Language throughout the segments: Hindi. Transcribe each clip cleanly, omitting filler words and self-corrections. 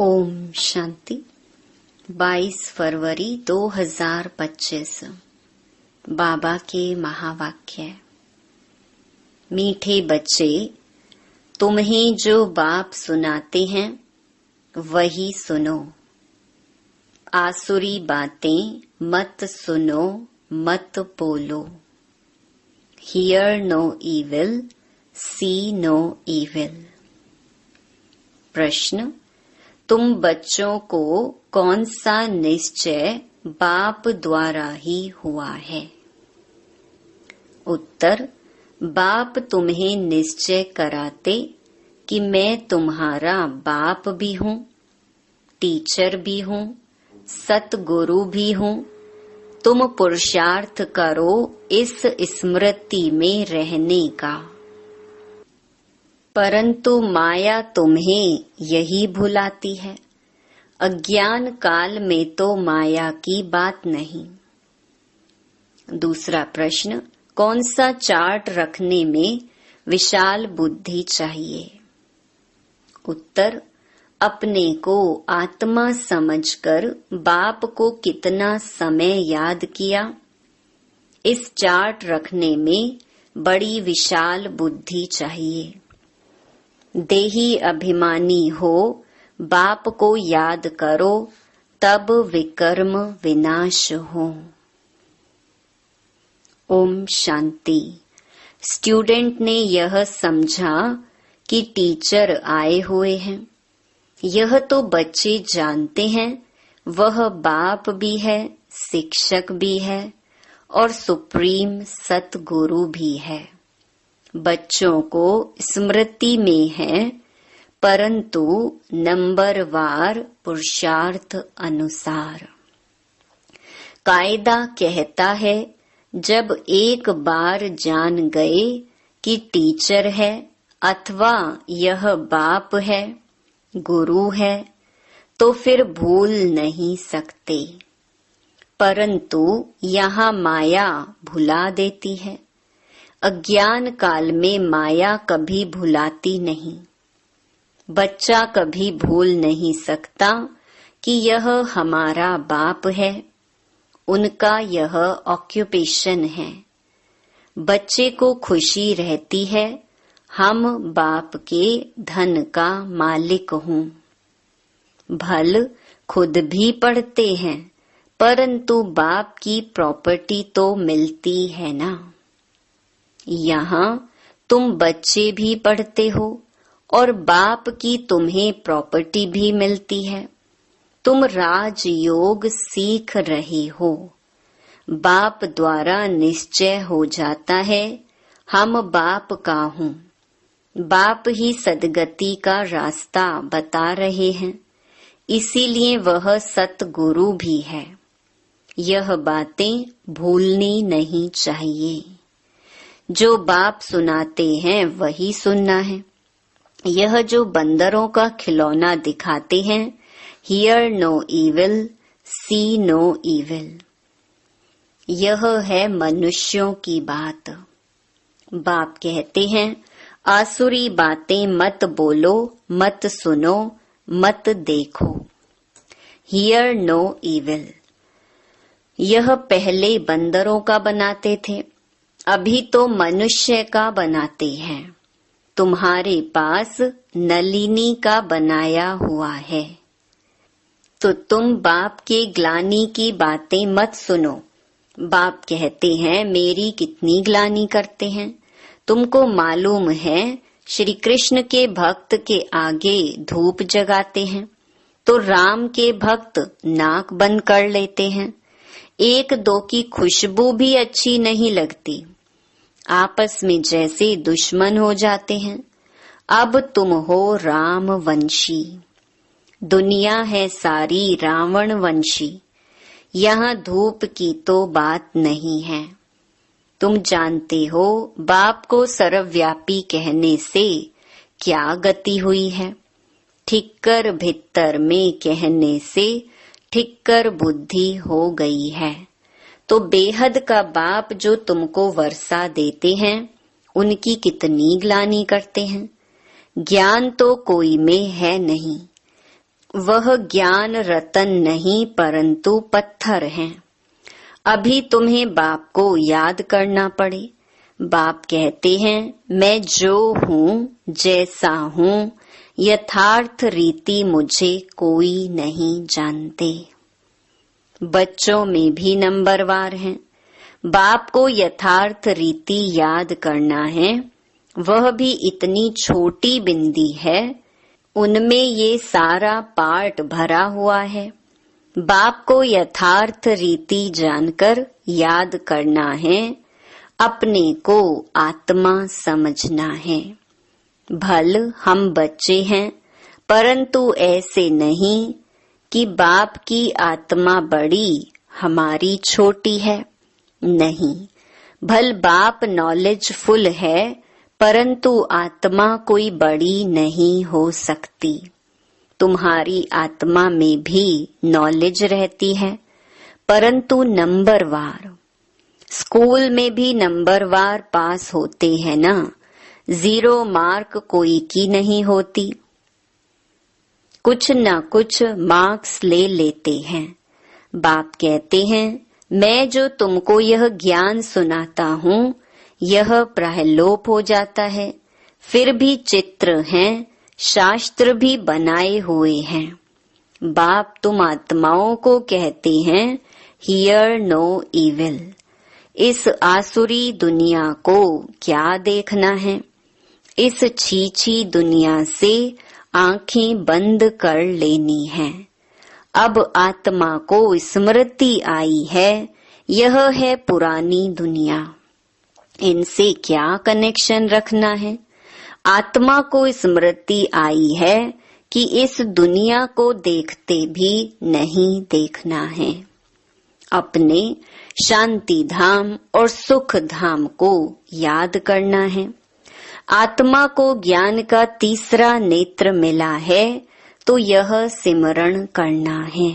ओम शांति। 22 फरवरी 2025 बाबा के महावाक्य। मीठे बच्चे, तुम्हें जो बाप सुनाते हैं वही सुनो। आसुरी बातें मत सुनो, मत बोलो। Hear no evil, see no evil। प्रश्न, तुम बच्चों को कौन सा निश्चय बाप द्वारा ही हुआ है? उत्तर, बाप तुम्हें निश्चय कराते कि मैं तुम्हारा बाप भी हूँ, टीचर भी हूँ, सतगुरु भी हूँ। तुम पुरुषार्थ करो इस स्मृति में रहने का। परंतु माया तुम्हें यही भुलाती है। अज्ञान काल में तो माया की बात नहीं। दूसरा प्रश्न, कौन सा चार्ट रखने में विशाल बुद्धि चाहिए? उत्तर, अपने को आत्मा समझकर बाप को कितना समय याद किया, इस चार्ट रखने में बड़ी विशाल बुद्धि चाहिए। देही अभिमानी हो, बाप को याद करो, तब विकर्म विनाश हो। ओम शांति। स्टूडेंट ने यह समझा कि टीचर आए हुए हैं। यह तो बच्चे जानते हैं वह बाप भी है, शिक्षक भी है और सुप्रीम सतगुरु भी है। बच्चों को स्मृति में है, परंतु नंबरवार पुरुषार्थ अनुसार। कायदा कहता है, जब एक बार जान गए कि टीचर है अथवा यह बाप है, गुरु है, तो फिर भूल नहीं सकते। परंतु यहाँ माया भुला देती है। अज्ञान काल में माया कभी भुलाती नहीं। बच्चा कभी भूल नहीं सकता कि यह हमारा बाप है, उनका यह ऑक्यूपेशन है। बच्चे को खुशी रहती है, हम बाप के धन का मालिक हूँ। भल खुद भी पढ़ते हैं, परंतु बाप की प्रॉपर्टी तो मिलती है ना। यहाँ तुम बच्चे भी पढ़ते हो और बाप की तुम्हें प्रॉपर्टी भी मिलती है। तुम राजयोग सीख रहे हो। बाप द्वारा निश्चय हो जाता है, हम बाप का हूँ। बाप ही सद्गति का रास्ता बता रहे हैं, इसीलिए वह सतगुरु भी है। यह बातें भूलनी नहीं चाहिए। जो बाप सुनाते हैं वही सुनना है। यह जो बंदरों का खिलौना दिखाते हैं, hear no evil, see no evil, यह है मनुष्यों की बात। बाप कहते हैं, आसुरी बातें मत बोलो, मत सुनो, मत देखो। Hear no evil. यह पहले बंदरों का बनाते थे, अभी तो मनुष्य का बनाते हैं। तुम्हारे पास नलिनी का बनाया हुआ है, तो तुम बाप के ग्लानि की बातें मत सुनो। बाप कहते हैं, मेरी कितनी ग्लानि करते हैं। तुमको मालूम है, श्री कृष्ण के भक्त के आगे धूप जगाते हैं, तो राम के भक्त नाक बंद कर लेते हैं। एक दो की खुशबू भी अच्छी नहीं लगती, आपस में जैसे दुश्मन हो जाते हैं। अब तुम हो राम वंशी, दुनिया है सारी रावण वंशी। यहाँ धूप की तो बात नहीं है। तुम जानते हो बाप को सर्वव्यापी कहने से क्या गति हुई है। ठिक्कर भित्तर में कहने से ठिक्कर बुद्धि हो गई है। तो बेहद का बाप जो तुमको वर्षा देते हैं, उनकी कितनी ग्लानि करते हैं। ज्ञान तो कोई में है नहीं, वह ज्ञान रतन नहीं परंतु पत्थर हैं। अभी तुम्हें बाप को याद करना पड़े। बाप कहते हैं मैं जो हूँ जैसा हूँ, यथार्थ रीति मुझे कोई नहीं जानते। बच्चों में भी नंबरवार हैं। बाप को यथार्थ रीति याद करना है, वह भी इतनी छोटी बिंदी है, उनमें ये सारा पार्ट भरा हुआ है। बाप को यथार्थ रीति जानकर याद करना है, अपने को आत्मा समझना है। भल हम बच्चे हैं, परंतु ऐसे नहीं कि बाप की आत्मा बड़ी हमारी छोटी है। नहीं, भल बाप नॉलेजफुल है, परंतु आत्मा कोई बड़ी नहीं हो सकती। तुम्हारी आत्मा में भी नॉलेज रहती है, परंतु नंबरवार। स्कूल में भी नंबरवार पास होते हैं ना, 0 मार्क कोई की नहीं होती। कुछ न कुछ मार्क्स ले लेते हैं। बाप कहते हैं मैं जो तुमको यह ज्ञान सुनाता हूँ, यह प्रलोप हो जाता है। फिर भी चित्र हैं, शास्त्र भी बनाए हुए हैं। बाप तुम आत्माओं को कहते हैं हियर नो इविल। इस आसुरी दुनिया को क्या देखना है? इस छीछी दुनिया से आंखें बंद कर लेनी है। अब आत्मा को स्मृति आई है, यह है पुरानी दुनिया। इनसे क्या कनेक्शन रखना है? आत्मा को स्मृति आई है कि इस दुनिया को देखते भी नहीं देखना है। अपने शांति धाम और सुख धाम को याद करना है। आत्मा को ज्ञान का तीसरा नेत्र मिला है, तो यह सिमरण करना है।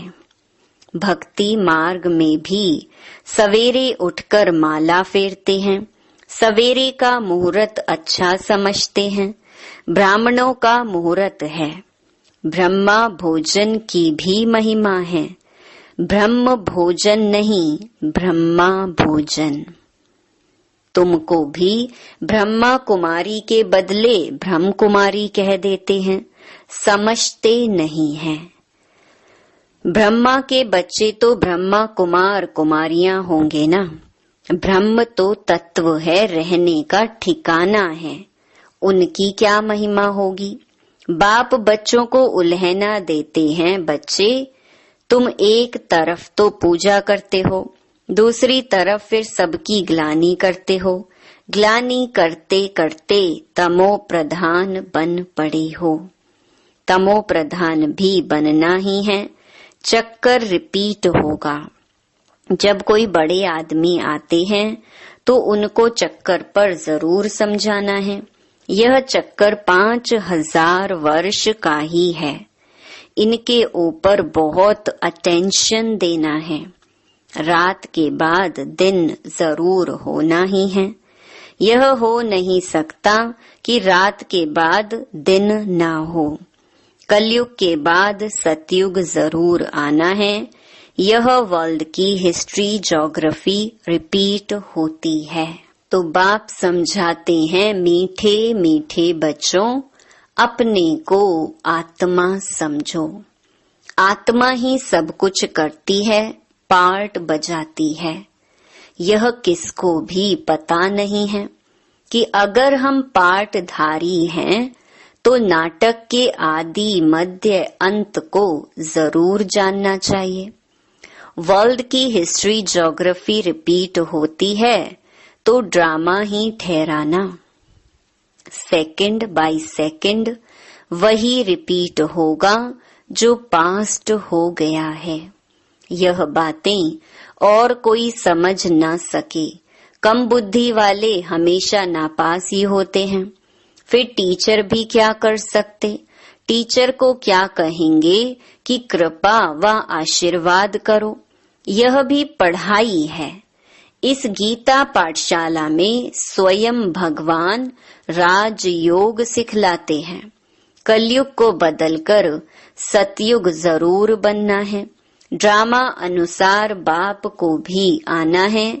भक्ति मार्ग में भी सवेरे उठकर माला फेरते हैं, सवेरे का मुहूर्त अच्छा समझते हैं। ब्राह्मणों का मुहूर्त है। ब्रह्मा भोजन की भी महिमा है। ब्रह्म भोजन नहीं, ब्रह्मा भोजन। तुमको भी ब्रह्मा कुमारी के बदले ब्रह्म कुमारी कह देते हैं, समझते नहीं हैं। ब्रह्मा के बच्चे तो ब्रह्मा कुमार कुमारियां होंगे ना। ब्रह्म तो तत्व है, रहने का ठिकाना है, उनकी क्या महिमा होगी। बाप बच्चों को उल्हना देते हैं, बच्चे तुम एक तरफ तो पूजा करते हो, दूसरी तरफ फिर सबकी ग्लानि करते हो। ग्लानि करते करते तमो प्रधान बन पड़े हो। तमो प्रधान भी बनना ही है, चक्कर रिपीट होगा। जब कोई बड़े आदमी आते हैं तो उनको चक्कर पर जरूर समझाना है। यह चक्कर 5000 वर्ष का ही है। इनके ऊपर बहुत अटेंशन देना है। रात के बाद दिन जरूर होना ही है। यह हो नहीं सकता कि रात के बाद दिन ना हो। कलयुग के बाद सतयुग जरूर आना है। यह वर्ल्ड की हिस्ट्री ज्योग्राफी रिपीट होती है। तो बाप समझाते हैं मीठे मीठे बच्चों, अपने को आत्मा समझो। आत्मा ही सब कुछ करती है, पार्ट बजाती है। यह किसको भी पता नहीं है कि अगर हम पार्टधारी हैं तो नाटक के आदि मध्य अंत को जरूर जानना चाहिए। वर्ल्ड की हिस्ट्री ज्योग्राफी रिपीट होती है तो ड्रामा ही ठहराना। सेकंड बाय सेकंड वही रिपीट होगा जो पास्ट हो गया है। यह बातें और कोई समझ ना सके। कम बुद्धि वाले हमेशा नापास ही होते हैं। फिर टीचर भी क्या कर सकते? टीचर को क्या कहेंगे कि कृपा व आशीर्वाद करो। यह भी पढ़ाई है। इस गीता पाठशाला में स्वयं भगवान राजयोग सिखलाते हैं। कलयुग को बदलकर सतयुग जरूर बनना है। ड्रामा अनुसार बाप को भी आना है।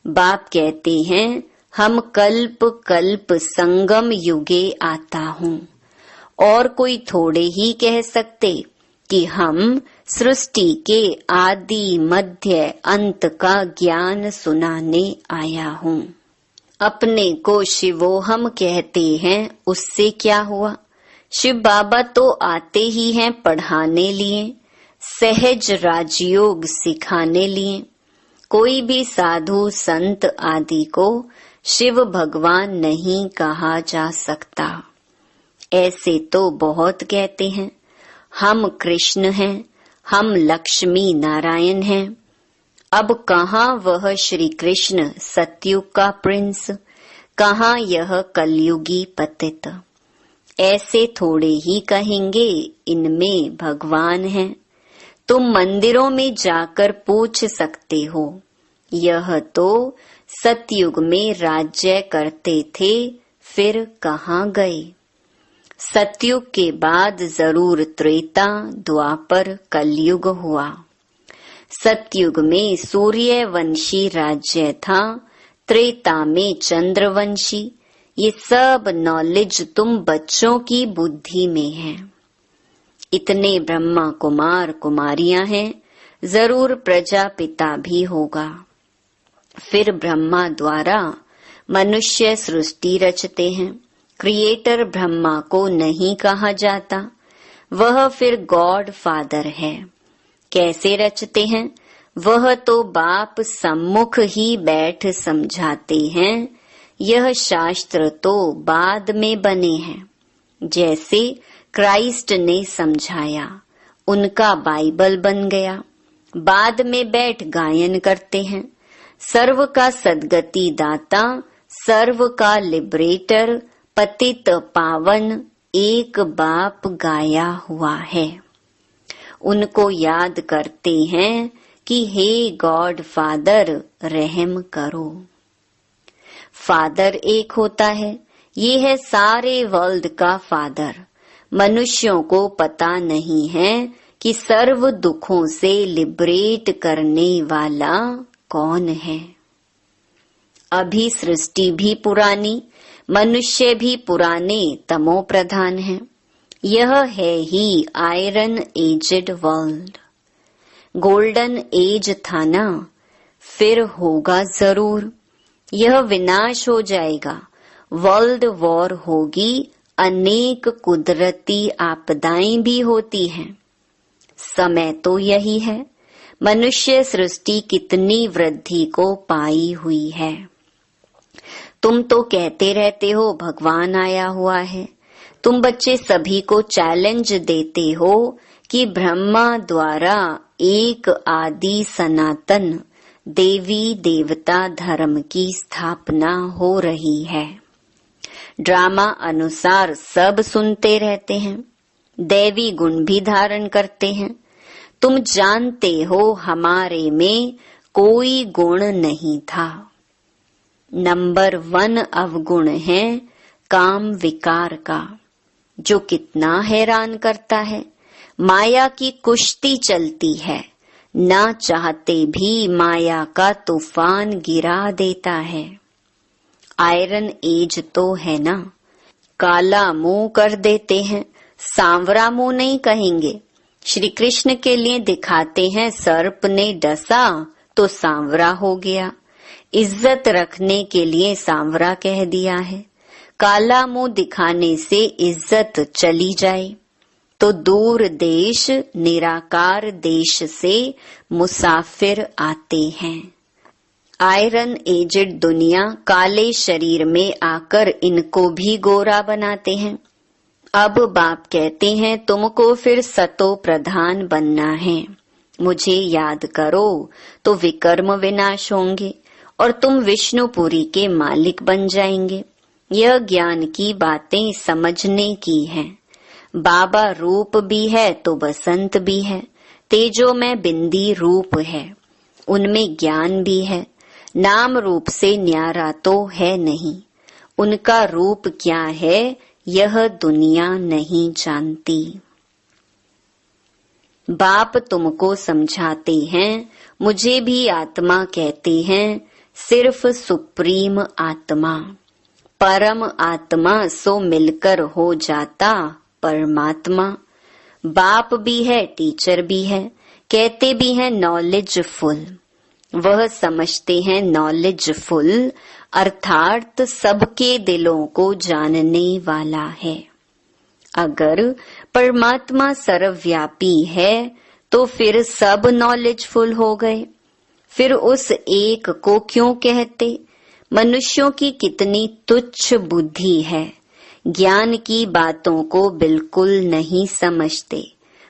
बाप कहते हैं हम कल्प कल्प संगम युगे आता हूँ। और कोई थोड़े ही कह सकते कि हम सृष्टि के आदि मध्य अंत का ज्ञान सुनाने आया हूँ। अपने को शिवोहम कहते हैं, उससे क्या हुआ? शिव बाबा तो आते ही हैं पढ़ाने लिए, सहज राजयोग सिखाने लिए। कोई भी साधु संत आदि को शिव भगवान नहीं कहा जा सकता। ऐसे तो बहुत कहते हैं, हम कृष्ण हैं, हम लक्ष्मी नारायण हैं। अब कहाँ वह श्री कृष्ण सतयुग का प्रिंस, कहाँ यह कलयुगी पतित? ऐसे थोड़े ही कहेंगे इनमें भगवान है। तुम मंदिरों में जाकर पूछ सकते हो, यह तो सतयुग में राज्य करते थे, फिर कहाँ गए? सतयुग के बाद जरूर त्रेता द्वापर कलयुग हुआ। सतयुग में सूर्यवंशी राज्य था, त्रेता में चंद्रवंशी। ये सब नॉलेज तुम बच्चों की बुद्धि में है। इतने ब्रह्मा कुमार कुमारियां हैं, जरूर प्रजापिता भी होगा। फिर ब्रह्मा द्वारा मनुष्य सृष्टि रचते हैं। क्रिएटर ब्रह्मा को नहीं कहा जाता, वह फिर गॉड फादर है। कैसे रचते हैं? वह तो बाप सम्मुख ही बैठ समझाते हैं। यह शास्त्र तो बाद में बने हैं। जैसे क्राइस्ट ने समझाया, उनका बाइबल बन गया। बाद में बैठ गायन करते हैं। सर्व का सद्गति दाता, सर्व का लिबरेटर, पतित पावन एक बाप गाया हुआ है। उनको याद करते हैं कि हे गॉड फादर रहम करो। फादर एक होता है, ये है सारे वर्ल्ड का फादर। मनुष्यों को पता नहीं है कि सर्व दुखों से लिबरेट करने वाला कौन है। अभी सृष्टि भी पुरानी, मनुष्य भी पुराने तमो प्रधान है। यह है ही iron aged world. Golden age था ना, फिर होगा जरूर। यह विनाश हो जाएगा, वर्ल्ड वॉर होगी, अनेक कुदरती आपदाएं भी होती हैं। समय तो यही है। मनुष्य सृष्टि कितनी वृद्धि को पाई हुई है। तुम तो कहते रहते हो भगवान आया हुआ है। तुम बच्चे सभी को चैलेंज देते हो कि ब्रह्मा द्वारा एक आदि सनातन देवी देवता धर्म की स्थापना हो रही है। ड्रामा अनुसार सब सुनते रहते हैं, दैवी गुण भी धारण करते हैं। तुम जानते हो हमारे में कोई गुण नहीं था। नंबर 1 अवगुण है काम विकार का, जो कितना हैरान करता है। माया की कुश्ती चलती है, ना चाहते भी माया का तूफान गिरा देता है। आयरन एज तो है ना, काला मुंह कर देते हैं, सांवरा मुंह नहीं कहेंगे। श्री कृष्ण के लिए दिखाते हैं सर्प ने डसा तो सांवरा हो गया। इज्जत रखने के लिए सांवरा कह दिया है। काला मुंह दिखाने से इज्जत चली जाए तो दूर देश निराकार देश से मुसाफिर आते हैं। आयरन एजेड दुनिया काले शरीर में आकर इनको भी गोरा बनाते हैं। अब बाप कहते हैं तुमको फिर सतो प्रधान बनना है। मुझे याद करो तो विकर्म विनाश होंगे और तुम विष्णुपुरी के मालिक बन जाएंगे। यह ज्ञान की बातें समझने की हैं। बाबा रूप भी है तो बसंत भी है, तेजो में बिंदी रूप है, उनमें ज्ञान भी है। नाम रूप से न्यारा तो है नहीं। उनका रूप क्या है यह दुनिया नहीं जानती। बाप तुमको समझाते हैं, मुझे भी आत्मा कहते हैं, सिर्फ सुप्रीम आत्मा, परम आत्मा सो मिलकर हो जाता परमात्मा। बाप भी है, टीचर भी है, कहते भी हैं नॉलेजफुल। वह समझते हैं नॉलेजफुल अर्थात सबके दिलों को जानने वाला है। अगर परमात्मा सर्वव्यापी है तो फिर सब नॉलेजफुल हो गए, फिर उस एक को क्यों कहते? मनुष्यों की कितनी तुच्छ बुद्धि है, ज्ञान की बातों को बिल्कुल नहीं समझते।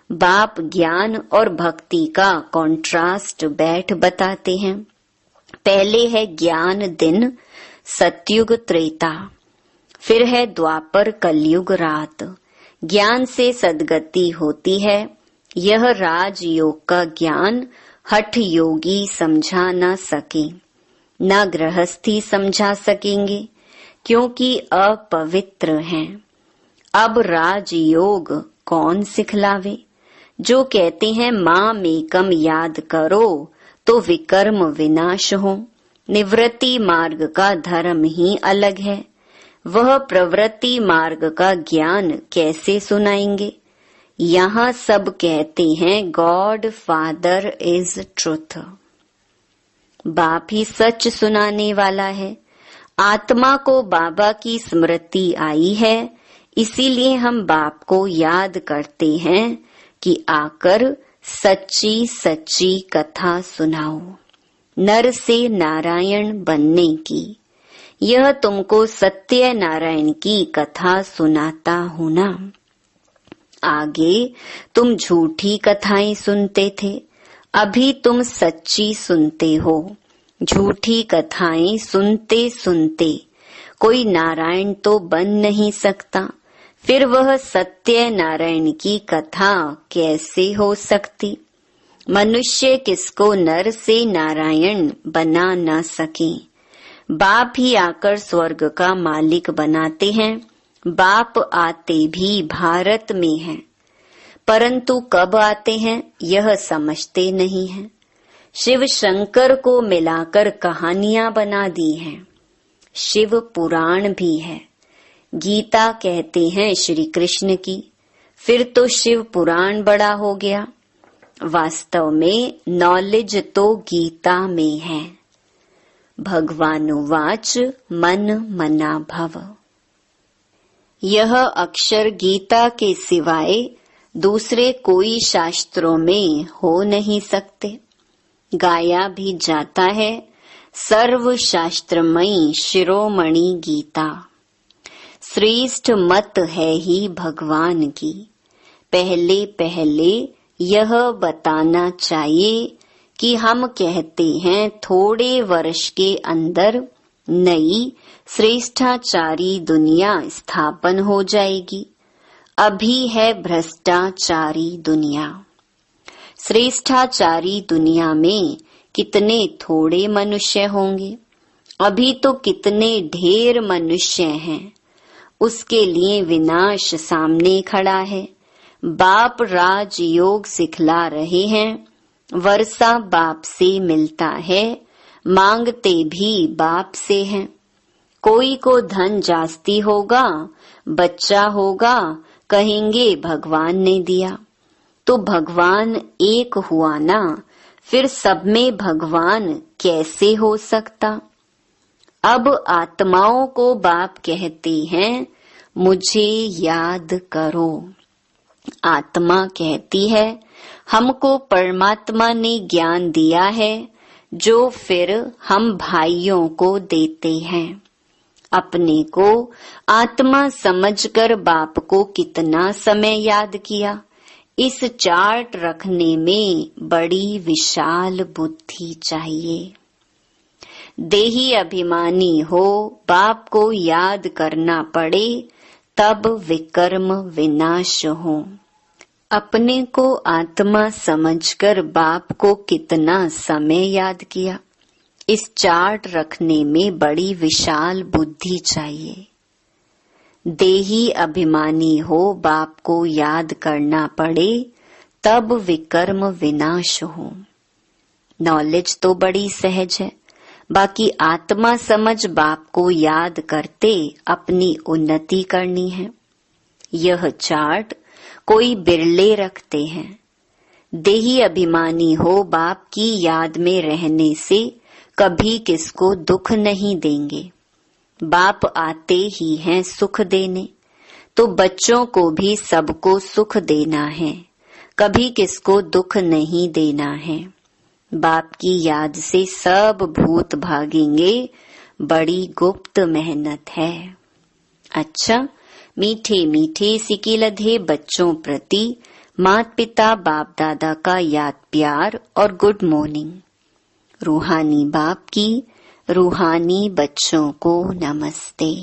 बाप ज्ञान और भक्ति का कॉन्ट्रास्ट बैठ बताते हैं। पहले है ज्ञान दिन, सतयुग त्रेता, फिर है द्वापर कलयुग रात। ज्ञान से सद्गति होती है। यह राजयोग का ज्ञान हठ योगी समझा न सके, न गृहस्थी समझा सकेंगे, क्योंकि अपवित्र हैं। अब राजयोग कौन सिखलावे? जो कहते हैं माम एकम याद करो तो विकर्म विनाश हो। निवृत्ति मार्ग का धर्म ही अलग है, वह प्रवृत्ति मार्ग का ज्ञान कैसे सुनाएंगे? यहाँ सब कहते हैं गॉड फादर इज ट्रुथ, बाप ही सच सुनाने वाला है। आत्मा को बाबा की स्मृति आई है, इसीलिए हम बाप को याद करते हैं कि आकर सच्ची सच्ची कथा सुनाओ, नर से नारायण बनने की। यह तुमको सत्य नारायण की कथा सुनाता हूं ना। आगे तुम झूठी कथाएं सुनते थे, अभी तुम सच्ची सुनते हो। झूठी कथाएं सुनते सुनते कोई नारायण तो बन नहीं सकता, फिर वह सत्य नारायण की कथा कैसे हो सकती? मनुष्य किसको नर से नारायण बना न सके। बाप ही आकर स्वर्ग का मालिक बनाते हैं। बाप आते भी भारत में हैं, परंतु कब आते हैं यह समझते नहीं हैं। शिव शंकर को मिलाकर कहानियां बना दी हैं। शिव पुराण भी है। गीता कहते हैं श्री कृष्ण की, फिर तो शिव पुराण बड़ा हो गया। वास्तव में नॉलेज तो गीता में है। भगवानुवाच मन मना भव। यह अक्षर गीता के सिवाय दूसरे कोई शास्त्रों में हो नहीं सकते। गाया भी जाता है सर्व शास्त्रमयी शिरोमणि गीता, श्रेष्ठ मत है ही भगवान की। पहले पहले यह बताना चाहिए कि हम कहते हैं थोड़े वर्ष के अंदर नई श्रेष्ठाचारी दुनिया स्थापन हो जाएगी। अभी है भ्रष्टाचारी दुनिया। श्रेष्ठाचारी दुनिया में कितने थोड़े मनुष्य होंगे, अभी तो कितने ढेर मनुष्य हैं। उसके लिए विनाश सामने खड़ा है। बाप राजयोग सिखला रहे हैं। वर्षा बाप से मिलता है, मांगते भी बाप से हैं। कोई को धन जास्ती होगा, बच्चा होगा, कहेंगे भगवान ने दिया। तो भगवान एक हुआ ना, फिर सब में भगवान कैसे हो सकता? अब आत्माओं को बाप कहते हैं मुझे याद करो। आत्मा कहती है हमको परमात्मा ने ज्ञान दिया है, जो फिर हम भाइयों को देते हैं। अपने को आत्मा समझकर बाप को कितना समय याद किया। इस चार्ट रखने में बड़ी विशाल बुद्धि चाहिए। देही अभिमानी हो, बाप को याद करना पड़े, तब विकर्म विनाश हो। अपने को आत्मा समझकर बाप को कितना समय याद किया। इस चार्ट रखने में बड़ी विशाल बुद्धि चाहिए। देही अभिमानी हो बाप को याद करना पड़े, तब विकर्म विनाश हो। नॉलेज तो बड़ी सहज है, बाकी आत्मा समझ बाप को याद करते अपनी उन्नति करनी है। यह चार्ट कोई बिरले रखते हैं। देही अभिमानी हो बाप की याद में रहने से कभी किसको दुख नहीं देंगे। बाप आते ही हैं सुख देने, तो बच्चों को भी सबको सुख देना है, कभी किसको दुख नहीं देना है। बाप की याद से सब भूत भागेंगे, बड़ी गुप्त मेहनत है। अच्छा, मीठे मीठे सिके लधे बच्चों प्रति माता पिता बाप दादा का याद प्यार और गुड मॉर्निंग। रूहानी बाप की रूहानी बच्चों को नमस्ते।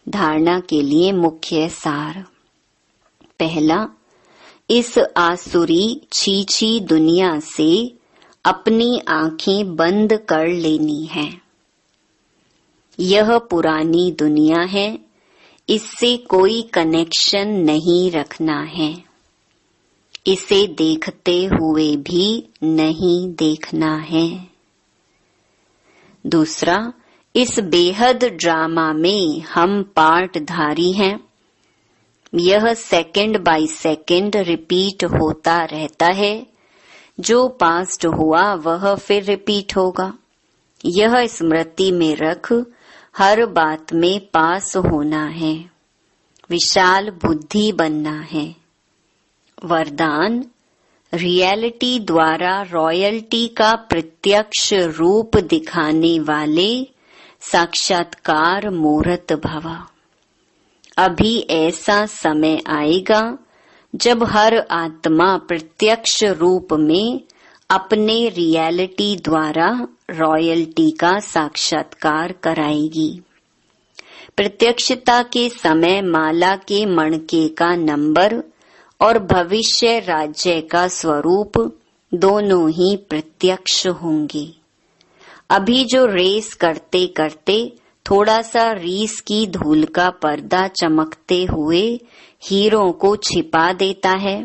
धारणा के लिए मुख्य सार। पहला, इस आसुरी छीछी दुनिया से अपनी आंखें बंद कर लेनी है। यह पुरानी दुनिया है, इससे कोई कनेक्शन नहीं रखना है। इसे देखते हुए भी नहीं देखना है। दूसरा, इस बेहद ड्रामा में हम पार्टधारी हैं। यह सेकंड बाय सेकंड रिपीट होता रहता है। जो पास्ट हुआ वह फिर रिपीट होगा। यह स्मृति में रख हर बात में पास होना है, विशाल बुद्धि बनना है। वरदान, रियलिटी द्वारा रॉयल्टी का प्रत्यक्ष रूप दिखाने वाले साक्षात्कार मूर्त भव। अभी ऐसा समय आएगा जब हर आत्मा प्रत्यक्ष रूप में अपने रियलिटी द्वारा रॉयल्टी का साक्षात्कार कराएगी। प्रत्यक्षता के समय माला के मणके का नंबर और भविष्य राज्य का स्वरूप दोनों ही प्रत्यक्ष होंगे। अभी जो रेस करते करते थोड़ा सा रीस की धूल का पर्दा चमकते हुए हीरों को छिपा देता है,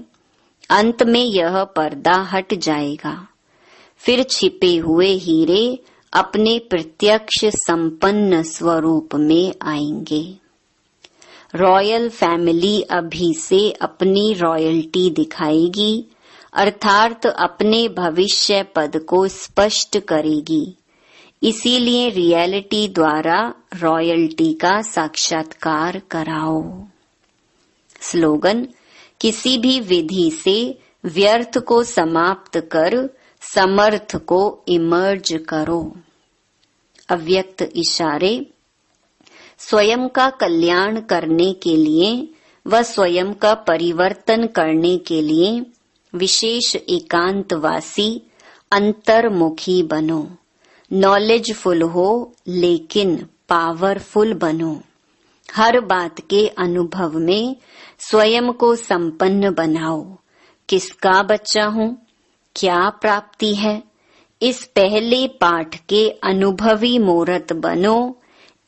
अंत में यह पर्दा हट जाएगा। फिर छिपे हुए हीरे अपने प्रत्यक्ष संपन्न स्वरूप में आएंगे। रॉयल फैमिली अभी से अपनी रॉयल्टी दिखाएगी, अर्थात अपने भविष्य पद को स्पष्ट करेगी। इसीलिए रियलिटी द्वारा रॉयल्टी का साक्षात्कार कराओ। स्लोगन, किसी भी विधि से व्यर्थ को समाप्त कर समर्थ को इमर्ज करो। अव्यक्त इशारे, स्वयं का कल्याण करने के लिए व स्वयं का परिवर्तन करने के लिए विशेष एकांतवासी अंतर्मुखी बनो। नॉलेजफुल हो लेकिन पावरफुल बनो। हर बात के अनुभव में स्वयं को संपन्न बनाओ। किसका बच्चा हूँ, क्या प्राप्ति है, इस पहले पाठ के अनुभवी मूर्त बनो।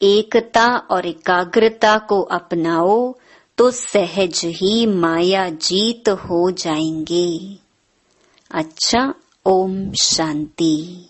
एकता और एकाग्रता को अपनाओ तो सहज ही माया जीत हो जाएंगे। अच्छा, ओम शांति।